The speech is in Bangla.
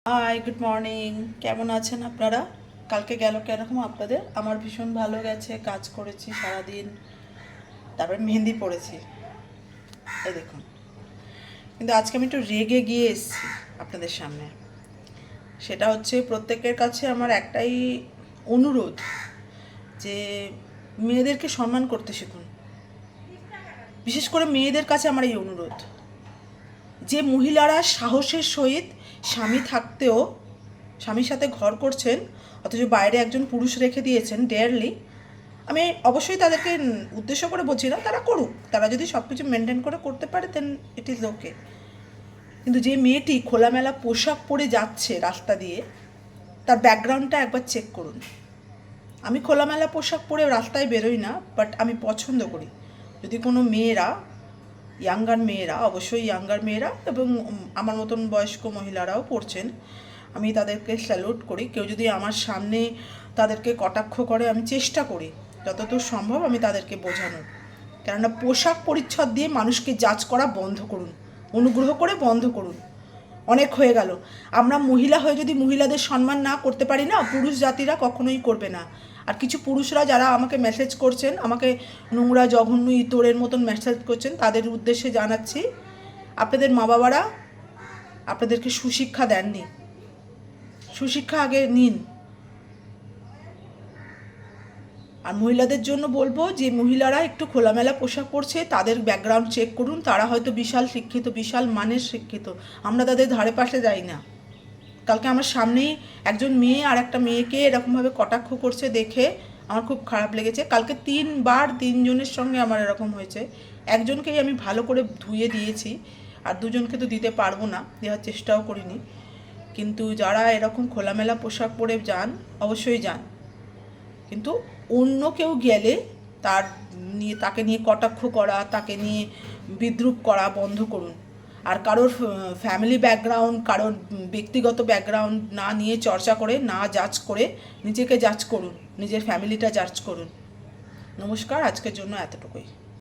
High, good morning. কেমন আছেন আপনারা? কালকে গেল কেরকম আপনাদের? আমার ভীষণ ভালো গেছে। কাজ করেছি সারাদিন, তারপরে মেহেন্দি পড়েছি, এই দেখুন। কিন্তু আজকে আমি একটু রেগে গিয়ে এসেছি আপনাদের সামনে। সেটা হচ্ছে, প্রত্যেকের কাছে আমার একটাই অনুরোধ যে মেয়েদেরকে সম্মান করতে শিখুন। বিশেষ করে মেয়েদের কাছে আমার এই অনুরোধ, যে মহিলারা সাহসের সহিত স্বামীর সাথে ঘর করছেন, অথচ বাইরে একজন পুরুষ রেখে দিয়েছেন ডেয়ারলি। আমি অবশ্যই তাদেরকে উদ্দেশ্য করে বলছি না, তারা করুক। তারা যদি সব কিছু মেনটেন করে করতে পারে, দেন ইট ইজ ওকে। কিন্তু যে মেয়েটি খোলামেলা পোশাক পরে যাচ্ছে রাস্তা দিয়ে, তার ব্যাকগ্রাউন্ডটা একবার চেক করুন। আমি খোলামেলা পোশাক পরে রাস্তায় বেরোই না, বাট আমি পছন্দ করি যদি কোনো মেয়েরা, অবশ্যই ইয়াঙ্গার মেয়েরা এবং আমার মতন বয়স্ক মহিলারাও পড়ছেন, আমি তাদেরকে স্যালুট করি। কেউ যদি আমার সামনে তাদেরকে কটাক্ষ করে, আমি চেষ্টা করি যতদূর সম্ভব আমি তাদেরকে বোঝানোর। কেননা পোশাক পরিচ্ছদ দিয়ে মানুষকে জাজ করা বন্ধ করুন, অনুগ্রহ করে বন্ধ করুন। অনেক হয়ে গেল। আমরা মহিলা হয়ে যদি মহিলাদের সম্মান না করতে পারি না, পুরুষ জাতিরা কখনোই করবে না। আর কিছু পুরুষরা যারা আমাকে মেসেজ করছেন, আমাকে নোংরা জঘন্য ইতরের মতন মেসেজ করছেন, তাদের উদ্দেশ্যে জানাচ্ছি, আপনাদের মা বাবারা আপনাদেরকে সুশিক্ষা দেননি। সুশিক্ষা আগে নিন। আর মহিলাদের জন্য বলবো, যে মহিলারা একটু খোলামেলা পোশাক পরছে, তাদের ব্যাকগ্রাউন্ড চেক করুন। তারা হয়তো বিশাল শিক্ষিত, বিশাল মানের শিক্ষিত, আমরা তাদের ধারে পাশে যাই না। কালকে আমার সামনেই একজন মেয়ে আর একটা মেয়েকে এরকমভাবে কটাক্ষ করছে, দেখে আমার খুব খারাপ লেগেছে। কালকে তিনজনের সঙ্গে আমার এরকম হয়েছে। একজনকেই আমি ভালো করে ধুয়ে দিয়েছি, আর দুজনকে তো দিতে পারবো না, দেওয়ার চেষ্টাও করিনি। কিন্তু যারা এরকম খোলামেলা পোশাক পরে যান, অবশ্যই যান, কিন্তু অন্য কেউ গেলে তাকে নিয়ে কটাক্ষ করা, তাকে নিয়ে বিদ্রূপ করা বন্ধ করুন। আর কারোর ফ্যামিলি ব্যাকগ্রাউন্ড, কারোর ব্যক্তিগত ব্যাকগ্রাউন্ড না নিয়ে চর্চা করে, না জাজ করে, নিজেকে জাজ করুন, নিজের ফ্যামিলিটা জাজ করুন। নমস্কার, আজকের জন্য এতটুকুই।